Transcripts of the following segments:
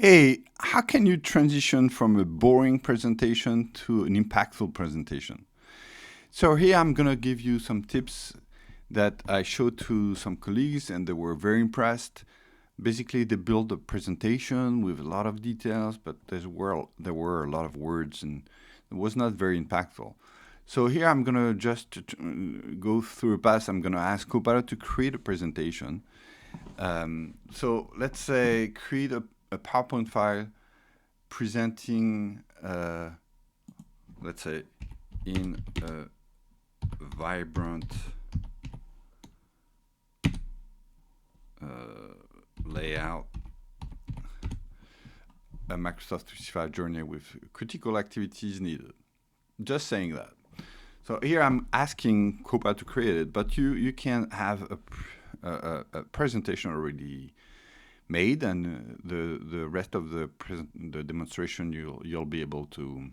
Hey, how can you transition from a boring presentation to an impactful presentation? So here I'm gonna give you some tips that I showed to some colleagues and they were very impressed. Basically, they built a presentation with a lot of details, but there were a lot of words and it was not very impactful. So here I'm gonna just go through a pass. I'm gonna ask Copilot to create a presentation. So let's say create a PowerPoint file presenting, let's say, in a vibrant layout, a Microsoft 365 journey with critical activities needed. Just saying that. So here I'm asking Copilot to create it, but you can have a presentation already made, and the rest of the demonstration you'll be able to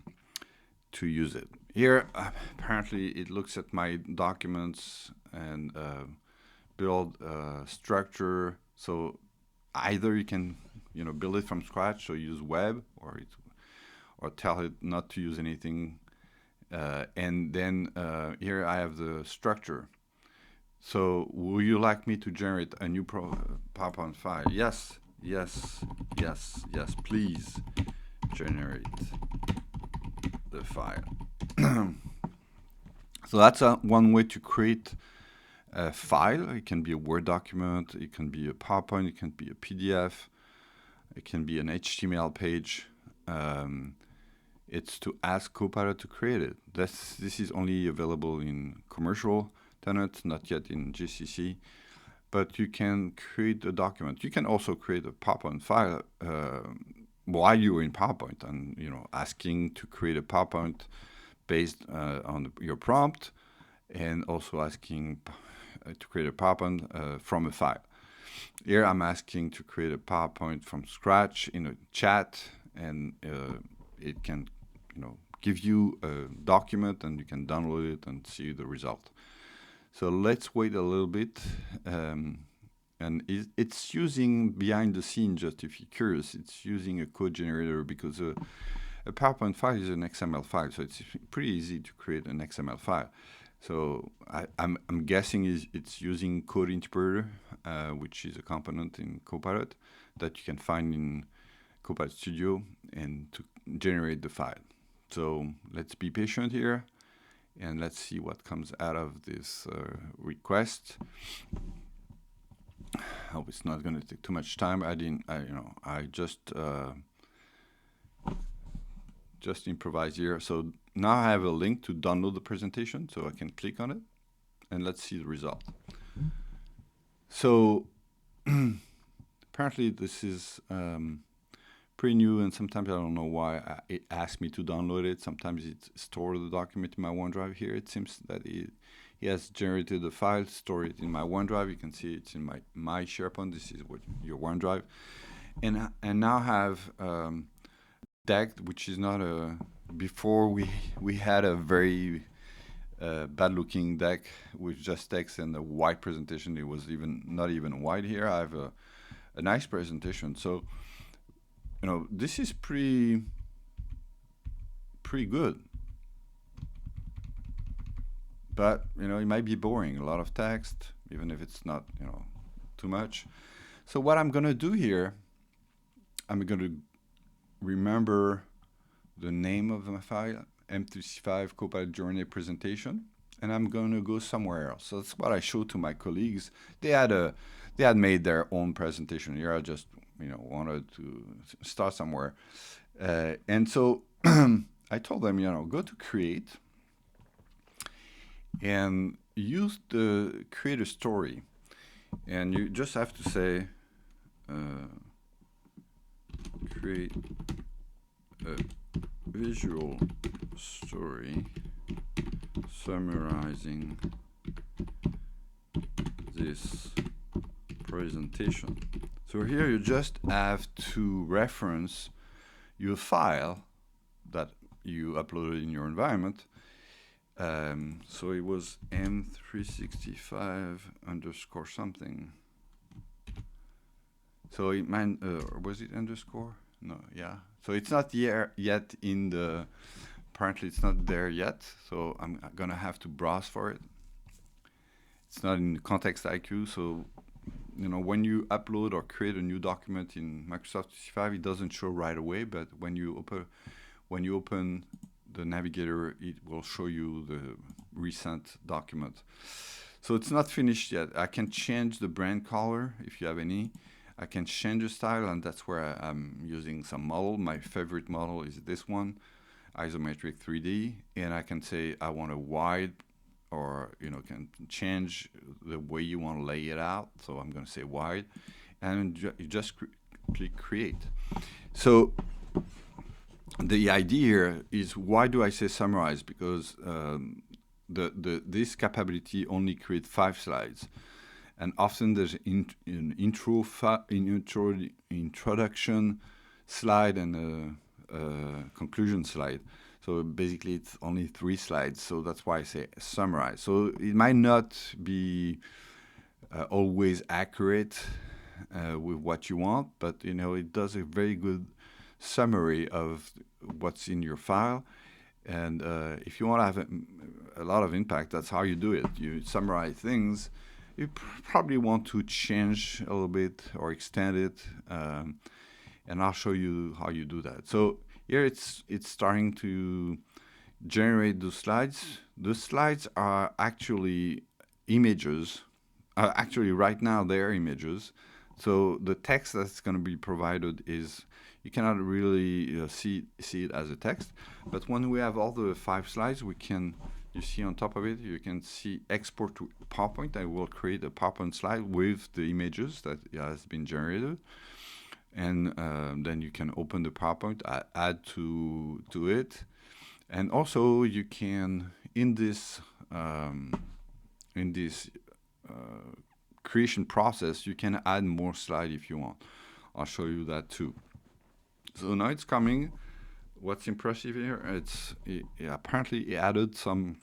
use it. Here, apparently, it looks at my documents and build a structure. So either you can build it from scratch, so use web, or tell it not to use anything. And then here I have the structure. So would you like me to generate a new PowerPoint file? Yes, yes, yes, yes, please generate the file. So that's one way to create a file. It can be a Word document, it can be a PowerPoint, it can be a PDF, it can be an HTML page. It's to ask Copilot to create it. This is only available in commercial tenant, not yet in GCC, but you can create a document. You can also create a PowerPoint file while you're in PowerPoint, and asking to create a PowerPoint based on your prompt, and also asking to create a PowerPoint from a file. Here I'm asking to create a PowerPoint from scratch in a chat, and it can give you a document, and you can download it and see the result. So let's wait a little bit. And it's using behind the scenes, just if you're curious, it's using a code generator, because a PowerPoint file is an XML file, so it's pretty easy to create an XML file. So I'm guessing it's using Code Interpreter, which is a component in Copilot that you can find in Copilot Studio, and to generate the file. So let's be patient here, and let's see what comes out of this request. I hope it's not going to take too much time. I just improvise here. So now I have a link to download the presentation, so I can click on it, and let's see the result. So apparently this is pretty new, and sometimes I don't know why it asks me to download it. Sometimes it stores the document in my OneDrive. Here it seems that he has generated the file, stored it in my OneDrive. You can see it's in my SharePoint. This is what your OneDrive, and now have deck, which is not a. Before we had a very bad-looking deck with just text and a white presentation. It was not even white. Here I have a nice presentation. So this is pretty good, but it might be boring, a lot of text, even if it's not too much. So what I'm gonna do here, I'm gonna remember the name of my file, M365 Copilot Journey presentation, and I'm gonna go somewhere else. So that's what I showed to my colleagues. They had made their own presentation. Here I just wanted to start somewhere, and so I told them, go to create and use the create a story, and you just have to say create a visual story summarizing this presentation. So here you just have to reference your file that you uploaded in your environment. So it was M365 underscore something. So it was it underscore? No, yeah. So it's not yet in the. Apparently, it's not there yet. So I'm gonna have to browse for it. It's not in Context IQ. So when you upload or create a new document in Microsoft 365, it doesn't show right away. But when you open the navigator, it will show you the recent document. So it's not finished yet. I can change the brand color if you have any. I can change the style, and that's where I'm using some model. My favorite model is this one, isometric 3D, and I can say I want a wide, or can change the way you want to lay it out. So I'm going to say wide, and you just click create. So the idea here is, why do I say summarize? Because this capability only creates 5 slides, and often there's an introduction slide and a conclusion slide. So basically, it's only 3 slides. So that's why I say summarize. So it might not be always accurate with what you want, but it does a very good summary of what's in your file. And if you want to have a lot of impact, that's how you do it. You summarize things. You probably want to change a little bit or extend it, and I'll show you how you do that. So here it's starting to generate those slides. The slides are actually images. Actually, right now they're images. So the text that's going to be provided is, you cannot really see it as a text. But when we have all the 5 slides, you see on top of it, you can see export to PowerPoint. I will create a PowerPoint slide with the images that has been generated. And then you can open the PowerPoint, add to it. And also you can, in this creation process, you can add more slides if you want. I'll show you that too. So now it's coming. What's impressive here, apparently it added some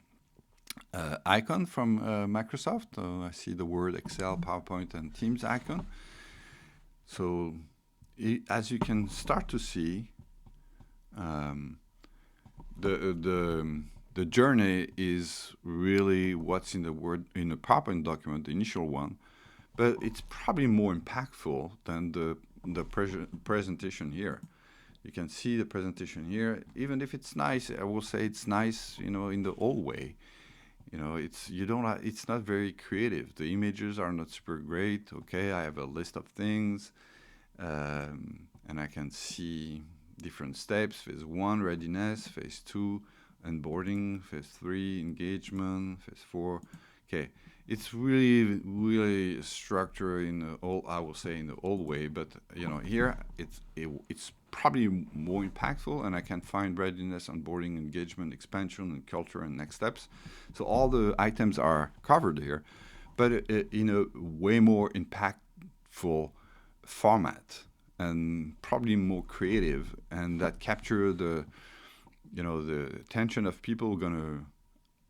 icon from Microsoft. I see the word Excel, PowerPoint, and Teams icon. So as you can start to see, the journey is really what's in the PowerPoint document, the initial one, but it's probably more impactful than the presentation here. You can see the presentation here. Even if it's nice, I will say it's nice, in the old way. It's not very creative. The images are not super great. Okay, I have a list of things, and I can see different steps. Phase 1, readiness. Phase 2, onboarding. Phase 3, engagement. Phase 4. Okay, it's really, really structured in the old, I will say, in the old way. But here it's probably more impactful, and I can find readiness, onboarding, engagement, expansion, and culture, and next steps. So all the items are covered here, but in a way more impactful format, and probably more creative, and that capture the attention of people who are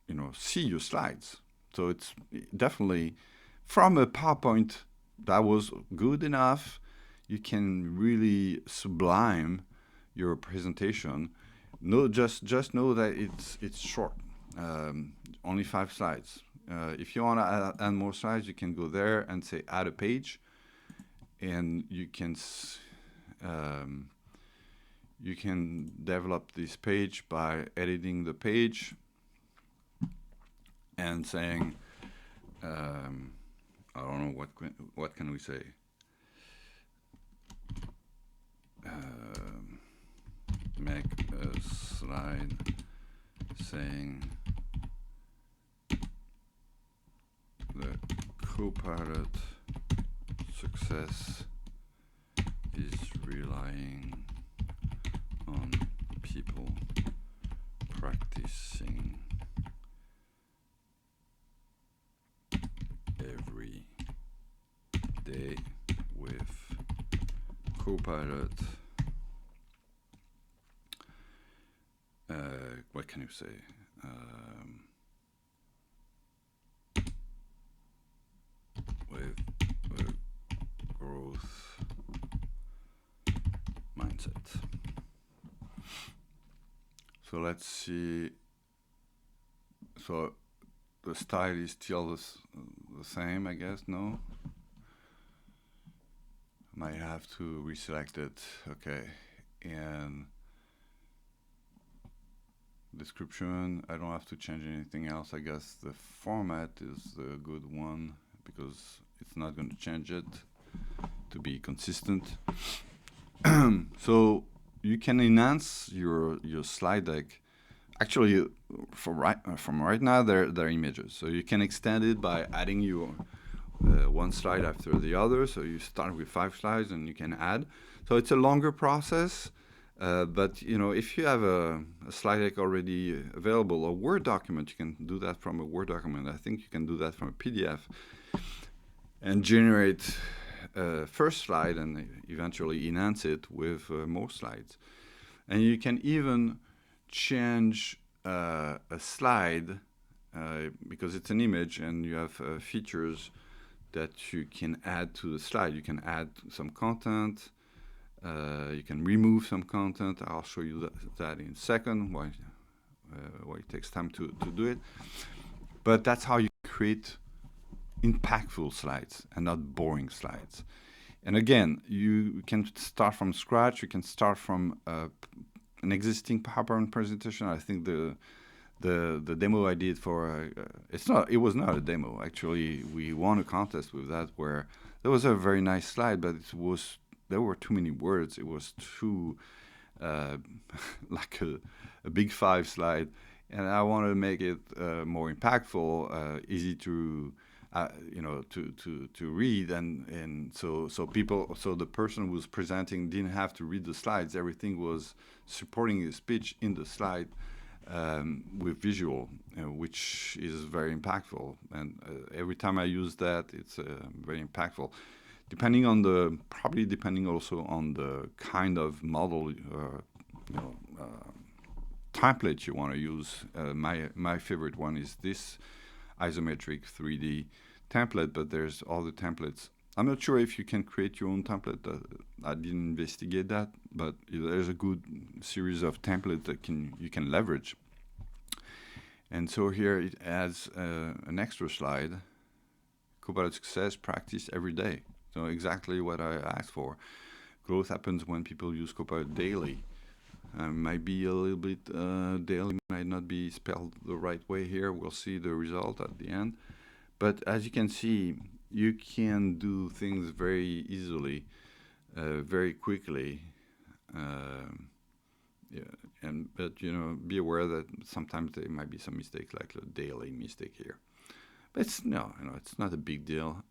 gonna see your slides. So it's definitely, from a PowerPoint that was good enough, you can really sublime your presentation. Just know that it's short, only 5 slides. If you want to add more slides, you can go there and say add a page, and you can develop this page by editing the page and saying, I don't know, what can we say? Make a slide saying the Copilot success is relying on people practicing every day with Copilot. What can you say? With growth mindset. that's it. So let's see. So the style is still the same, I guess, no? Might have to reselect it. Okay. And description, I don't have to change anything else. I guess the format is the good one because it's not going to change it to be consistent. So you can enhance your slide deck. Actually, from right now, they're images. So you can extend it by adding your one slide after the other. So you start with 5 slides and you can add. So it's a longer process. But if you have a slide deck already available, a Word document, you can do that from a Word document. I think you can do that from a PDF and generate first slide and eventually enhance it with more slides. And you can even change a slide because it's an image and you have features that you can add to the slide. You can add some content. You can remove some content. I'll show you that in a second, why it takes time to do it. But that's how you create impactful slides and not boring slides. And again, you can start from scratch. You can start from an existing PowerPoint presentation. I think the demo I did for it was not a demo. Actually, we won a contest with that where there was a very nice slide, but there were too many words. It was too like a big 5 slide, and I wanted to make it more impactful, easy to to read, and so the person who was presenting didn't have to read the slides. Everything was supporting his speech in the slide with visual, which is very impactful. And every time I use that, it's very impactful. Depending also on the kind of model, template you want to use. My favorite one is this isometric 3D template, but there's other templates. I'm not sure if you can create your own template. I didn't investigate that, but there's a good series of templates that you can leverage. And so here it adds an extra slide. Copilot success practice every day. So exactly what I asked for. Growth happens when people use Copilot daily. Might be a little bit daily, might not be spelled the right way here. We'll see the result at the end. But as you can see, you can do things very easily, very quickly. But be aware that sometimes there might be some mistakes, like the daily mistake here. But it's not a big deal.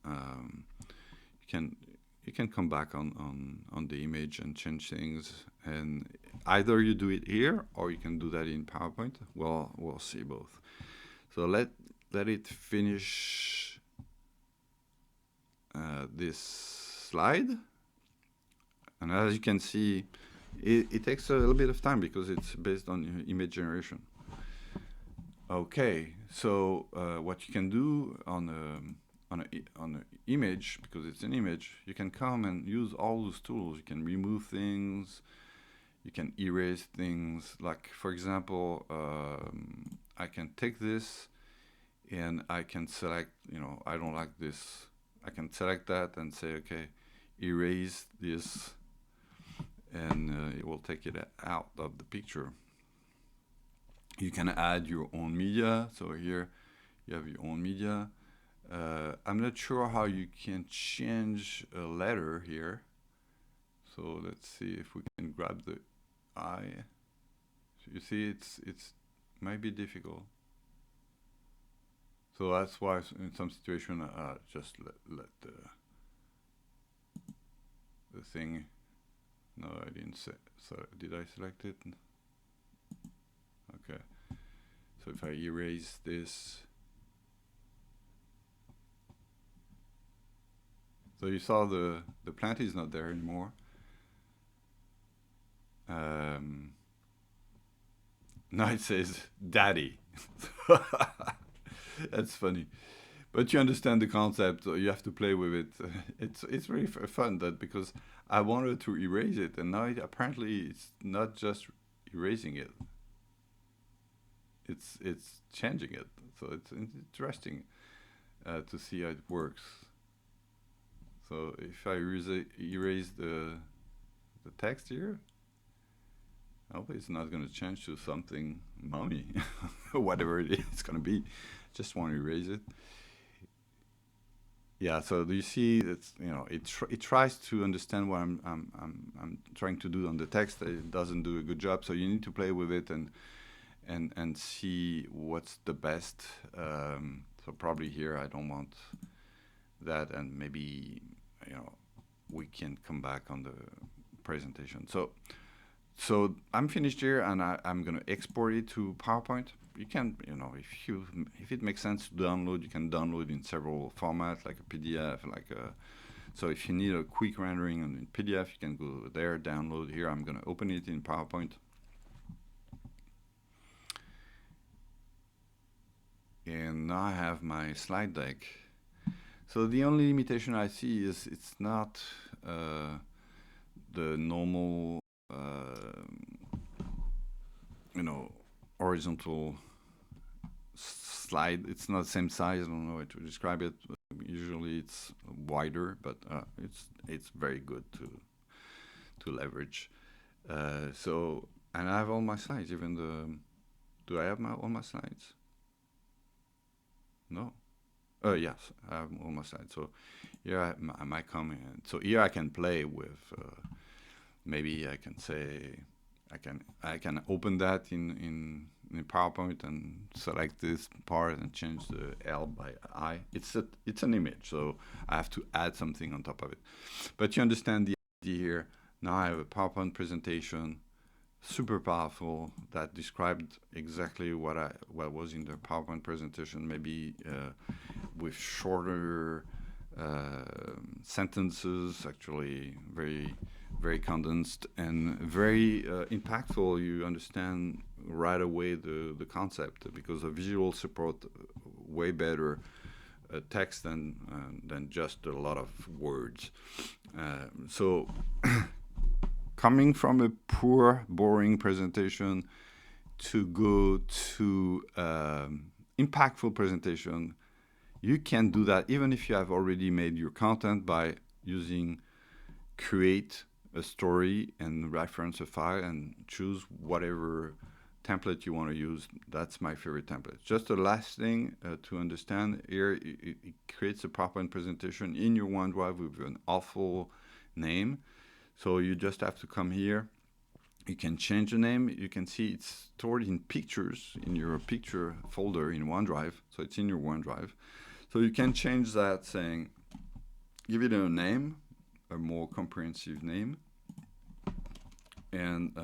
You can come back on the image and change things, and either you do it here or you can do that in PowerPoint. Well, we'll see both. So let it finish this slide, and as you can see, it takes a little bit of time because it's based on image generation. Okay, so what you can do on an image, because it's an image, you can come and use all those tools. You can remove things, you can erase things. Like, for example, I can take this and I can select, I don't like this. I can select that and say, okay, erase this, and it will take it out of the picture. You can add your own media. So here you have your own media. I'm not sure how you can change a letter here. So let's see if we can grab the I. So you see, it's might be difficult. So that's why in some situation just let the thing. No, I didn't say. So did I select it? Okay. So if I erase this. So you saw the plant is not there anymore. Now it says daddy. That's funny. But you understand the concept, so you have to play with it. It's really fun that because I wanted to erase it, and now apparently it's not just erasing it; it's changing it. So it's interesting to see how it works. So if I erase the text here, I hope it's not going to change to something mommy, whatever it's going to be. Just want to erase it. Yeah. So do you see? It's it tries to understand what I'm trying to do on the text. It doesn't do a good job. So you need to play with it and see what's the best. So probably here I don't want that, and maybe you know we can come back on the presentation. So I'm finished here, and I'm gonna export it to PowerPoint. You can, if it makes sense to download, you can download in several formats, like a PDF, like a. So if you need a quick rendering in PDF, you can go there, download here. I'm gonna open it in PowerPoint. And now I have my slide deck. So the only limitation I see is it's not the normal, horizontal slide. It's not the same size. I don't know how to describe it. Usually it's wider, but it's very good to leverage. So and I have all my slides. Even the do I have all my slides? No. Yes, I have all my slides. So here I might come in. So here I can play with. Maybe I can say I can open that in PowerPoint and select this part and change the L by I. It's an image, so I have to add something on top of it. But you understand the idea here. Now I have a PowerPoint presentation, super powerful, that described exactly what was in the PowerPoint presentation, maybe with shorter sentences, actually very condensed and very impactful. You understand right away the concept because the visual support way better text than just a lot of words. So coming from a poor, boring presentation to go to impactful presentation, you can do that even if you have already made your content by using create a story and reference a file and choose whatever template you want to use. That's my favorite template. Just the last thing to understand here, it creates a PowerPoint presentation in your OneDrive with an awful name. So you just have to come here. You can change the name. You can see it's stored in pictures in your picture folder in OneDrive. So it's in your OneDrive. So you can change that, saying, give it a name, a more comprehensive name, and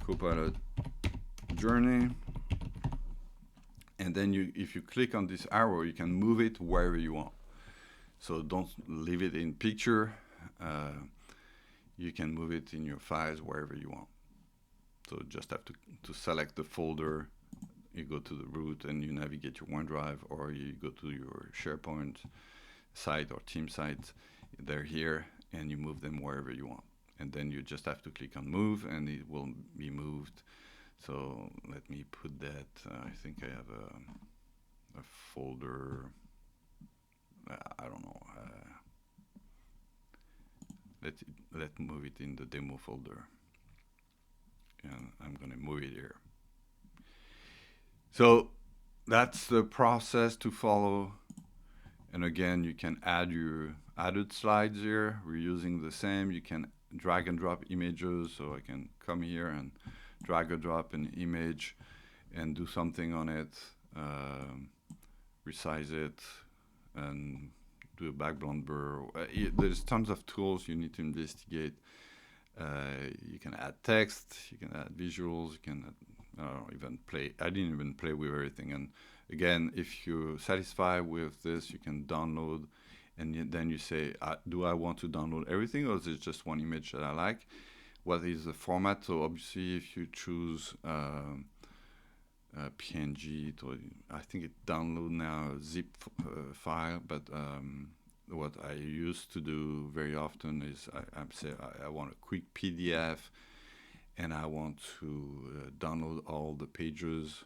Copilot journey. And then if you click on this arrow, you can move it wherever you want. So don't leave it in picture. You can move it in your files wherever you want. So just have to select the folder. You go to the root and you navigate your OneDrive, or you go to your SharePoint site or team site. They're here, and you move them wherever you want. And then you just have to click on move, and it will be moved. So let me put that. I think I have a folder. I don't know. Let's move it in the demo folder, and I'm gonna move it here. So that's the process to follow. And again, you can add your added slides here. We're using the same. You can drag and drop images. So I can come here and drag and drop an image and do something on it, resize it, and do a background blur. There's tons of tools you need to investigate. You can add text, you can add visuals, you can even play. I didn't even play with everything. And again, if you're satisfied with this, you can download, and then you say, do I want to download everything, or is it just one image that I like? What is the format? So obviously, if you choose PNG. I think it download now a zip file, but what I used to do very often is I say I want a quick PDF and I want to download all the pages,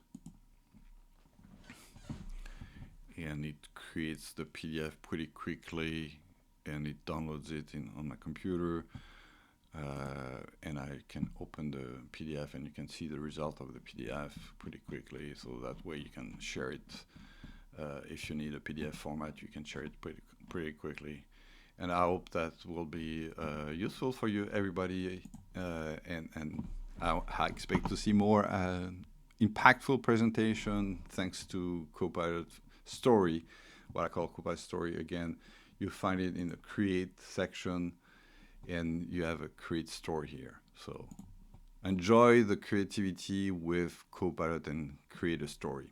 and it creates the PDF pretty quickly and it downloads it on my computer. And I can open the PDF and you can see the result of the PDF pretty quickly. So that way you can share it. If you need a PDF format, you can share it pretty quickly. And I hope that will be useful for you, everybody. And I expect to see more impactful presentation thanks to Copilot Story, what I call Copilot Story. Again, you find it in the Create section, and you have a Create Story here. So enjoy the creativity with Copilot and create a story.